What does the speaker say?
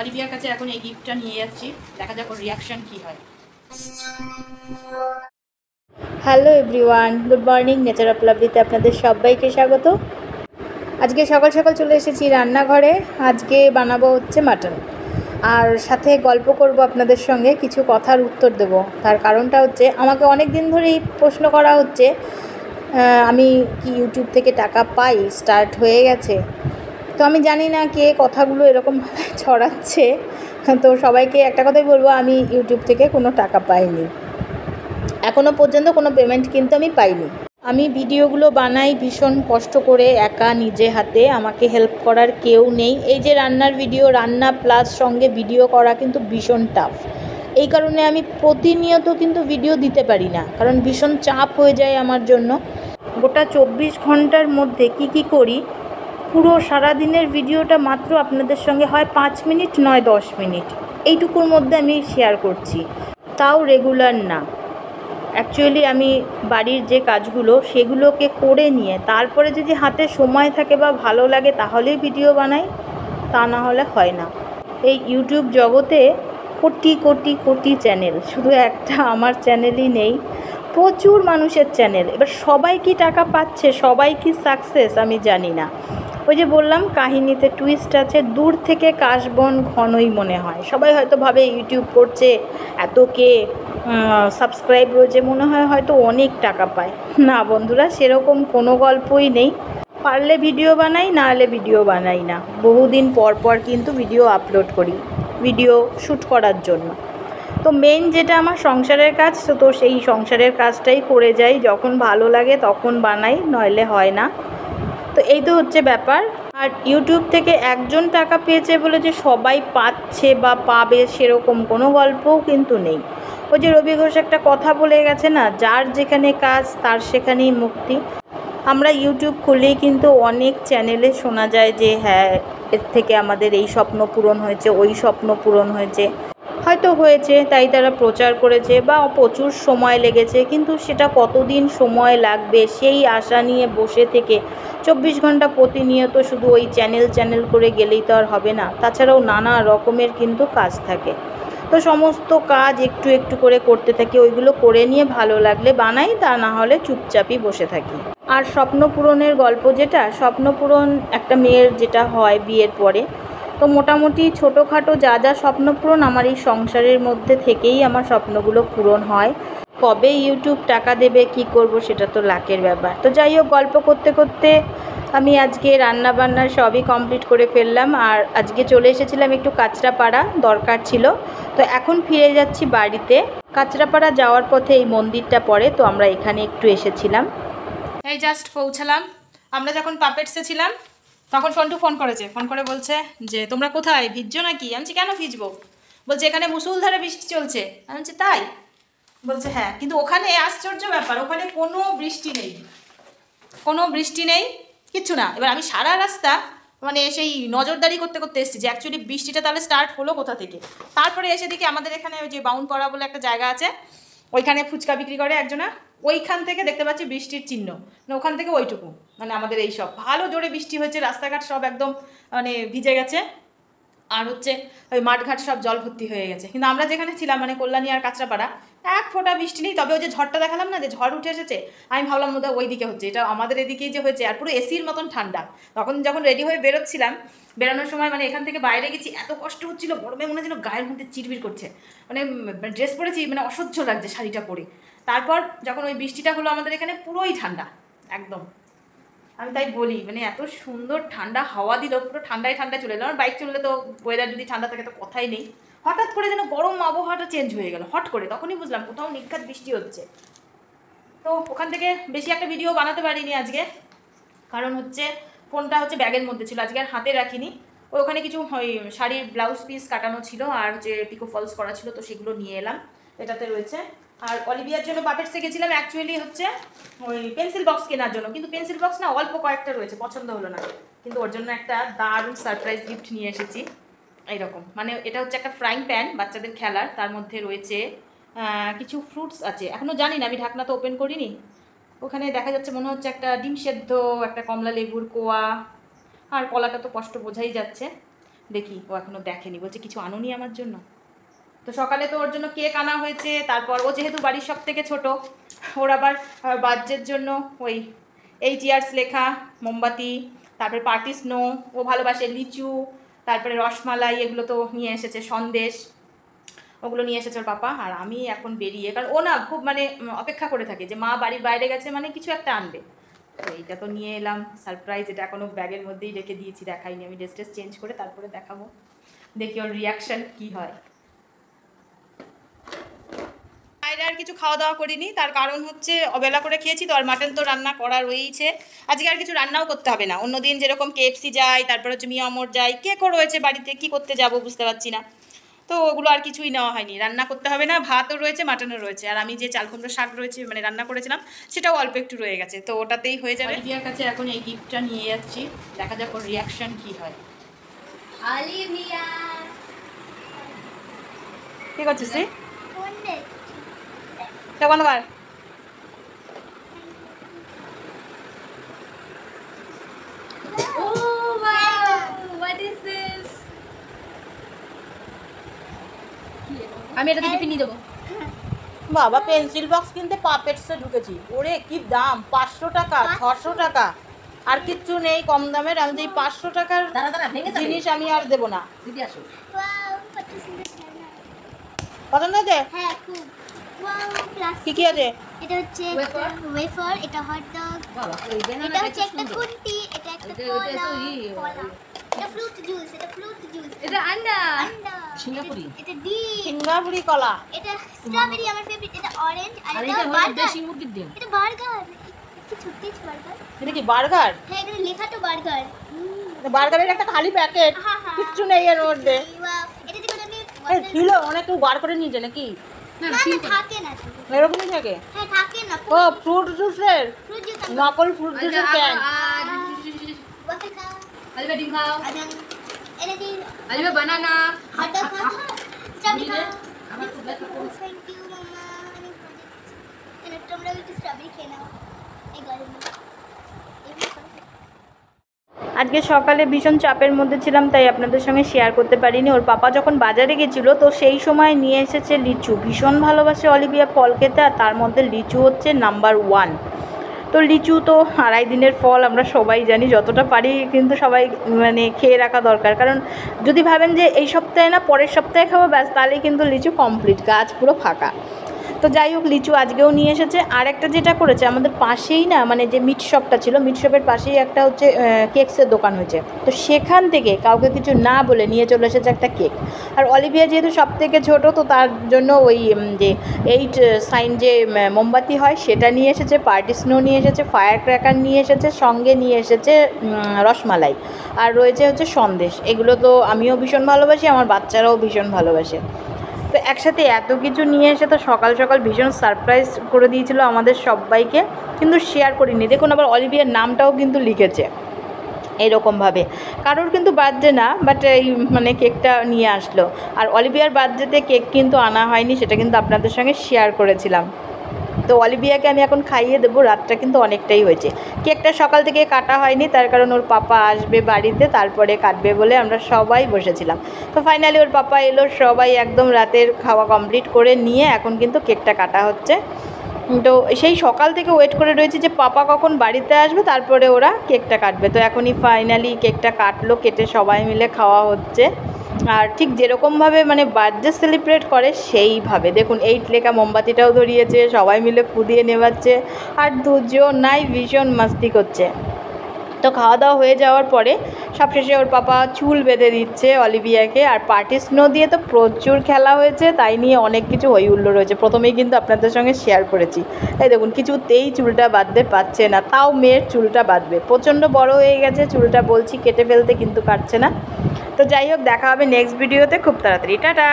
Olivier কাছে এখন এই গিফটটা নিয়ে যাচ্ছি, দেখা যাক ওর রিয়াকশন কী হয়। Hello everyone, good morning. Nature of লাভলিতে আপনাদের সবাইকে স্বাগত। আজকে সকাল সকাল চলে এসেছি রান্নাঘরে। আজকে বানাবো হচ্ছে মাটন, আর সাথে গল্প করব আপনাদের সঙ্গে, কিছু কথার উত্তর দেব। তার কারণটা হচ্ছে, আমাকে অনেক দিন ধরেই প্রশ্ন করা হচ্ছে আমি কি ইউটিউব থেকে টাকা পাই, স্টার্ট হয়ে গেছে। তো আমি জানি না কে কথাগুলো এরকমভাবে ছড়াচ্ছে। তো সবাইকে একটা কথাই বলবো, আমি ইউটিউব থেকে কোনো টাকা পাইনি, এখনও পর্যন্ত কোনো পেমেন্ট কিন্তু আমি পাইনি। আমি ভিডিওগুলো বানাই ভীষণ কষ্ট করে, একা নিজে হাতে, আমাকে হেল্প করার কেউ নেই। এই যে রান্নার ভিডিও, রান্না প্লাস সঙ্গে ভিডিও করা কিন্তু ভীষণ টাফ। এই কারণে আমি প্রতিনিয়ত কিন্তু ভিডিও দিতে পারি না, কারণ ভীষণ চাপ হয়ে যায় আমার জন্য। গোটা 24 ঘন্টার মধ্যে কি করি, পুরো সারাদিনের ভিডিওটা মাত্র আপনাদের সঙ্গে হয় 5 মিনিট, নয় 10 মিনিট, এইটুকুর মধ্যে আমি শেয়ার করছি, তাও রেগুলার না। অ্যাকচুয়ালি আমি বাড়ির যে কাজগুলো সেগুলোকে করে নিয়ে তারপরে যদি হাতে সময় থাকে বা ভালো লাগে তাহলেই ভিডিও বানাই, তা না হলে হয় না। এই ইউটিউব জগতে কোটি কোটি কোটি চ্যানেল, শুধু একটা আমার চ্যানেলই নেই, প্রচুর মানুষের চ্যানেল। এবার সবাই কি টাকা পাচ্ছে, সবাই কি সাকসেস, আমি জানি না। ওই যে বললাম, কাহিনীতে টুইস্ট আছে। দূর থেকে কাশবন ঘনই মনে হয়। সবাই হয়তো ভাবে ইউটিউব করছে, এত কে সাবস্ক্রাইব রয়েছে, মনে হয় হয়তো অনেক টাকা পায়। না বন্ধুরা, সেরকম কোনো গল্পই নেই। পারলে ভিডিও বানাই, না হলে ভিডিও বানাই না। বহুদিন পর পর কিন্তু ভিডিও আপলোড করি, ভিডিও শ্যুট করার জন্য। তো মেইন যেটা আমার সংসারের কাজ, তো সেই সংসারের কাজটাই করে যাই। যখন ভালো লাগে তখন বানাই, নইলে হয় না। তো এই তো হচ্ছে ব্যাপার। আর ইউটিউব থেকে একজন টাকা পেয়েছে বলে যে সবাই পাচ্ছে বা পাবে, সেরকম কোনো গল্পও কিন্তু নেই। ওই যে রবি ঘোষ একটা কথা বলে গেছে না, যার যেখানে কাজ তার সেখানেই মুক্তি। আমরা ইউটিউব খুলেই কিন্তু অনেক চ্যানেলে শোনা যায় যে হ্যাঁ, এর থেকে আমাদের এই স্বপ্ন পূরণ হয়েছে, ওই স্বপ্ন পূরণ হয়েছে। হয়তো হয়েছে, তাই তারা প্রচার করেছে, বা প্রচুর সময় লেগেছে, কিন্তু সেটা কতদিন সময় লাগবে সেই আশা নিয়ে বসে থেকে 24 ঘন্টা প্রতিনিয়ত শুধু ওই চ্যানেল করে গেলেই তো আর হবে না। তাছাড়াও নানা রকমের কিন্তু কাজ থাকে। তো সমস্ত কাজ একটু একটু করে করতে থাকি, ওইগুলো করে নিয়ে ভালো লাগলে বানাই, তা না হলে চুপচাপই বসে থাকি। আর স্বপ্ন পূরণের গল্প, যেটা স্বপ্ন পূরণ একটা মেয়ের যেটা হয় বিয়ের পরে, তো মোটামুটি ছোটোখাটো যা যা স্বপ্ন পূরণ আমার এই সংসারের মধ্যে থেকেই আমার স্বপ্নগুলো পূরণ হয়। কবে ইউটিউব টাকা দেবে, কি করব, সেটা তো লাকের ব্যাপার। তো যাই হোক, গল্প করতে করতে আমি আজকে রান্না বান্না সবই কমপ্লিট করে ফেললাম। আর আজকে চলে এসেছিলাম একটু কাঁচরাপাড়া, দরকার ছিল। তো এখন ফিরে যাচ্ছি বাড়িতে। কাঁচরাপাড়া যাওয়ার পথে এই মন্দিরটা পড়ে, তো আমরা এখানে একটু এসেছিলাম। এই জাস্ট পৌঁছালাম। আমরা যখন পাপেটসে ছিলাম তখন ফোন করেছে, ফোন করে বলছে যে তোমরা কোথায়, ভিজছো নাকি? আমি বলছি কেন ভিজবো? বলছে এখানে মুষলধারে বৃষ্টি চলছে। আমি বলছি তাই? বলছে হ্যাঁ, কিন্তু ওখানে আশ্চর্য ব্যাপার, ওখানে কোনো বৃষ্টি নেই, কিচ্ছু না। এবার আমি সারা রাস্তা মানে সেই নজরদারি করতে করতে এসেছি যে অ্যাকচুয়ালি বৃষ্টিটা তাহলে স্টার্ট হলো কোথা থেকে। তারপরে এসে দেখি আমাদের এখানে ওই যে বাউনপাড়া বলে একটা জায়গা আছে, ওইখানে ফুচকা বিক্রি করে একজনা, ওইখান থেকে দেখতে পাচ্ছি বৃষ্টির চিহ্ন, মানে ওখান থেকে ওইটুকু, মানে আমাদের এই সব ভালো জোরে বৃষ্টি হয়েছে, রাস্তাঘাট সব একদম মানে ভিজে গেছে। আর হচ্ছে ওই মাঠঘাট সব জল ভর্তি হয়ে গেছে। কিন্তু আমরা যেখানে ছিলাম মানে কল্যাণী আর কাঁচরাপাড়া, এক ফোঁটা বৃষ্টি নেই। তবে ওই যে ঝড়টা দেখালাম না, যে ঝড় উঠে এসেছে, আমি ভাবলাম বোধহয় ওই দিকে হচ্ছে, এটা আমাদের এদিকেই যে হয়েছে। আর পুরো এসির মতন ঠান্ডা। তখন যখন রেডি হয়ে বেরোচ্ছিলাম, বেরোনোর সময় মানে এখান থেকে বাইরে গেছি, এত কষ্ট হচ্ছিল, গরমে মনে হচ্ছিল গায়ের মধ্যে চিরবির করছে, মানে ড্রেস পরেছি, মানে অসহ্য লাগছে শাড়িটা পরে। তারপর যখন ওই বৃষ্টিটা হলো আমাদের এখানে, পুরোই ঠান্ডা একদম। আমি তাই বলি, মানে এত সুন্দর ঠান্ডা হাওয়া দিল, পুরো ঠান্ডায় চলে এলো। আমার বাইক চললে তো ওয়েদার যদি ঠান্ডা থাকে তো কথাই নেই। হঠাৎ করে যেন গরম আবহাওয়াটা চেঞ্জ হয়ে গেল হট করে, তখনই বুঝলাম কোথাও নিঘাত বৃষ্টি হচ্ছে। তো ওখান থেকে বেশি একটা ভিডিও বানাতে পারিনি আজকে, কারণ হচ্ছে ফোনটা হচ্ছে ব্যাগের মধ্যে ছিল, আজকে আর হাতে রাখিনি। ওখানে কিছু ওই শাড়ির ব্লাউজ পিস কাটানো ছিল, আর যে পিকো ফলস করা ছিল, তো সেগুলো নিয়ে এলাম, এটাতে রয়েছে। আর অলিভিয়ার জন্য পাপেটসে গেছিলাম অ্যাকচুয়ালি হচ্ছে ওই পেন্সিল বক্স কেনার জন্য, কিন্তু পেন্সিল বক্স না অল্প কয়েকটা রয়েছে, পছন্দ হলো না। কিন্তু ওর জন্য একটা দারুণ সারপ্রাইজ গিফট নিয়ে এসেছি। এইরকম মানে এটা হচ্ছে একটা ফ্রাইং প্যান, বাচ্চাদের খেলার, তার মধ্যে রয়েছে কিছু ফ্রুটস আছে, এখনও জানি না, আমি ঢাকনা তো ওপেন করিনি। ওখানে দেখা যাচ্ছে মনে হচ্ছে একটা ডিম সেদ্ধ, একটা কমলা লেবুর কোয়া, আর কলাটা তো কষ্ট বোঝাই যাচ্ছে। দেখি ও এখনও দেখেনি, বলছে কিছু আনোনি আমার জন্য। তো সকালে তো ওর জন্য কেক আনা হয়েছে, তারপর ও যেহেতু বাড়ির সব থেকে ছোটো, ওর আবার বার্থডের জন্য ওই 8 ইয়ার্স লেখা মোমবাতি, তারপরে পার্টি স্নো, ও ভালোবাসে লিচু, তারপরে রসমালাই, এগুলো তো নিয়ে এসেছে, সন্দেশ, ওগুলো নিয়ে এসেছে ওর পাপা। আর আমি এখন বেরিয়ে, কারণ ও না খুব মানে অপেক্ষা করে থাকে যে মা বাড়ির বাইরে গেছে মানে কিছু একটা আনবে। তো এইটা তো নিয়ে এলাম সারপ্রাইজ, এটা এখনও ব্যাগের মধ্যেই রেখে দিয়েছি, দেখাইনি। আমি ড্রেস চেঞ্জ করে তারপরে দেখাবো, দেখি ওর রিয়াকশান কী হয়। বাইরে আর কিছু খাওয়া দাওয়া করিনি, তার কারণ হচ্ছে অবেলা করে খেয়েছি তো, আর মাটন তো রান্না করা রয়েছে। আজকে আর কিছু রান্নাও করতে হবে না, অন্যদিন যেরকম KFC যাই, তারপর হচ্ছে মিয়ামর যাই, কেকও রয়েছে বাড়িতে, কি করতে যাব বুঝতে পারছি না। তো ওগুলো আর কিছুই নেওয়া হয়নি, রান্না করতে হবে না, ভাতও রয়েছে, মাটনও রয়েছে। আর আমি যে চাল কুমড়ো শাক রয়েছে মানে রান্না করেছিলাম, সেটাও অল্প একটু রয়ে গেছে, তো ওটাতেই হয়ে যাবে। অলিভিয়ার কাছে এখন এই গিফটটা নিয়ে যাচ্ছি, দেখা যাক ওর রিয়াকশান কী হয়। অলিভিয়া কী করছিস তুই? বন্ধ কর। Oh wow! What is this? আমি এটা টিফিন নিয়ে দেবো। বাবা পেন্সিল বক্স কিনতে পাপেটসে ঢুকেছি, ওরে কি দাম, 500 টাকা, 600 টাকা, আর কিচ্ছু নেই কম দামের। আমি যে 500 টাকার জিনিস আমি আর দেবো না। দিদি আসো। ওয়াও কত সুন্দর খেলনা। পছন্দ হয়েছে? হ্যাঁ খুব। ওয়াও প্লাস কি কি আছে? এটা হচ্ছে ওয়েফার, এটা হট ডগ, বাবা ওই এটা বেনানা হচ্ছে একটা খুন্তি, এটা একটা কলা, কলা। এটা ফ্রুট জুস, এটা ফ্রুট জুস। এটা আন্ডা। আন্ডা। সিঙ্গাপুরি। এটা ডিম। সিঙ্গাপুরি কলা। এটা স্ট্রবেরি আমার ফেভারিট, এটা অরেঞ্জ, আর আর এটা এটা হলো বার্গার। দেশি মুরগির ডিম। এটা বার্গার। কি ছোট্ট বার্গার। এটা কি বার্গার? হ্যাঁ এখানে লেখা তো বার্গার। বার্গারের একটা খালি প্যাকেট, হ্যাঁ, হ্যাঁ, কিচ্ছু নেই এর মধ্যে। ওয়াও এটা দেখুন আমি এই ছিল, অনেক কেউ বার করে নিয়েছে নাকি? না না সিল না থাকে না তো। এরকমই থাকে। হ্যাঁ থাকে না। ও ফ্রুট জুসের, ফ্রুট জুস নকল ফ্রুট জুসের ক্যান। ওয়াফেল খাও। আলিবা ডিম খাও। আদান এটা কি আলিবা বানানা। হট ডগ খাও। স্ট্রবেরি খাও। আমার খুব ব্যথা করছে। থ্যাংক ইউ মামা, অনেক মজা হচ্ছে। এনে তোমরা একটু স্ট্রবেরি খেয়ে নাও এই গরমে। আজকে সকালে ভীষণ চাপের মধ্যে ছিলাম, তাই আপনাদের সঙ্গে শেয়ার করতে পারিনি। ওর পাপা যখন বাজারে গেছিলো তো সেই সময় নিয়ে এসেছে লিচু। ভীষণ ভালোবাসে অলিভিয়া ফল খেতে, আর তার মধ্যে লিচু হচ্ছে নাম্বার 1। তো লিচু তো 2.5 দিনের ফল, আমরা সবাই জানি, যতটা পারি কিন্তু সবাই মানে খেয়ে রাখা দরকার। কারণ যদি ভাবেন যে এই সপ্তাহে না পরের সপ্তাহে খাবো ব্যাস, তাহলেই কিন্তু লিচু কমপ্লিট, গাছ পুরো ফাঁকা। তো যাই হোক লিচু আজকেও নিয়ে এসেছে। আর একটা যেটা করেছে, আমাদের পাশেই না মানে যে মিট শপটা ছিল, মিট শপের পাশেই একটা হচ্ছে কেকসের দোকান হয়েছে, তো সেখান থেকে কাউকে কিছু না বলে নিয়ে চলে এসেছে একটা কেক। আর অলিভিয়া যেহেতু সব থেকে ছোটো, তো তার জন্য ওই যে 8 সাইন যে মোমবাতি হয় সেটা নিয়ে এসেছে, পার্টি স্নো নিয়ে এসেছে, ফায়ার ক্র্যাকার নিয়ে এসেছে, সঙ্গে নিয়ে এসেছে রসমালাই, আর রয়েছে হচ্ছে সন্দেশ। এগুলো তো আমিও ভীষণ ভালোবাসি, আমার বাচ্চারাও ভীষণ ভালোবাসে। তো একসাথে এত কিছু নিয়ে এসে তো সকাল সকাল ভীষণ সারপ্রাইজ করে দিয়েছিল আমাদের সবাইকে, কিন্তু শেয়ার করিনি। দেখুন আবার অলিভিয়ার নামটাও কিন্তু লিখেছে এইরকমভাবে। কারোর কিন্তু বার্থডে না, বাট এই মানে কেকটা নিয়ে আসলো। আর অলিভিয়ার বার্থডেতে কেক কিন্তু আনা হয়নি, সেটা কিন্তু আপনাদের সঙ্গে শেয়ার করেছিলাম। তো অলিভিয়াকে আমি এখন খাইয়ে দেবো, রাতটা কিন্তু অনেকটাই হয়েছে। কেকটা সকাল থেকে কাটা হয়নি, তার কারণ ওর পাপা আসবে বাড়িতে, তারপরে কাটবে বলে আমরা সবাই বসেছিলাম। তো ফাইনালি ওর পাপা এলো, সবাই একদম রাতের খাওয়া কমপ্লিট করে নিয়ে এখন কিন্তু কেকটা কাটা হচ্ছে। তো সেই সকাল থেকে ওয়েট করে রয়েছে যে পাপা কখন বাড়িতে আসবে, তারপরে ওরা কেকটা কাটবে। তো এখনই ফাইনালি কেকটা কাটলো, কেটে সবাই মিলে খাওয়া হচ্ছে। আর ঠিক যেরকমভাবে মানে বার্থডে সেলিব্রেট করে সেইভাবে দেখুন 8 লেখা মোমবাতিটাও ধরিয়েছে, সবাই মিলে কুদিয়ে নেওয়াচ্ছে, আর দুজনাই ভীষণ মাস্তি করছে। তো খাওয়া দাওয়া হয়ে যাওয়ার পরে সবশেষে ওর পাপা চুল বেঁধে দিচ্ছে অলিভিয়াকে। আর পার্টি স্নো দিয়ে তো প্রচুর খেলা হয়েছে, তাই নিয়ে অনেক কিছু হই হুল্লোড় রয়েছে। প্রথমেই কিন্তু আপনাদের সঙ্গে শেয়ার করেছি, এই দেখুন কিছুতেই চুলটা বাঁধতে পারছে না, তাও মেয়ের চুলটা বাঁধবে, প্রচণ্ড বড় হয়ে গেছে চুলটা, বলছি কেটে ফেলতে কিন্তু কাটছে না। তো যাই হোক দেখা হবে নেক্সট ভিডিওতে খুব তাড়াতাড়ি, টাটা।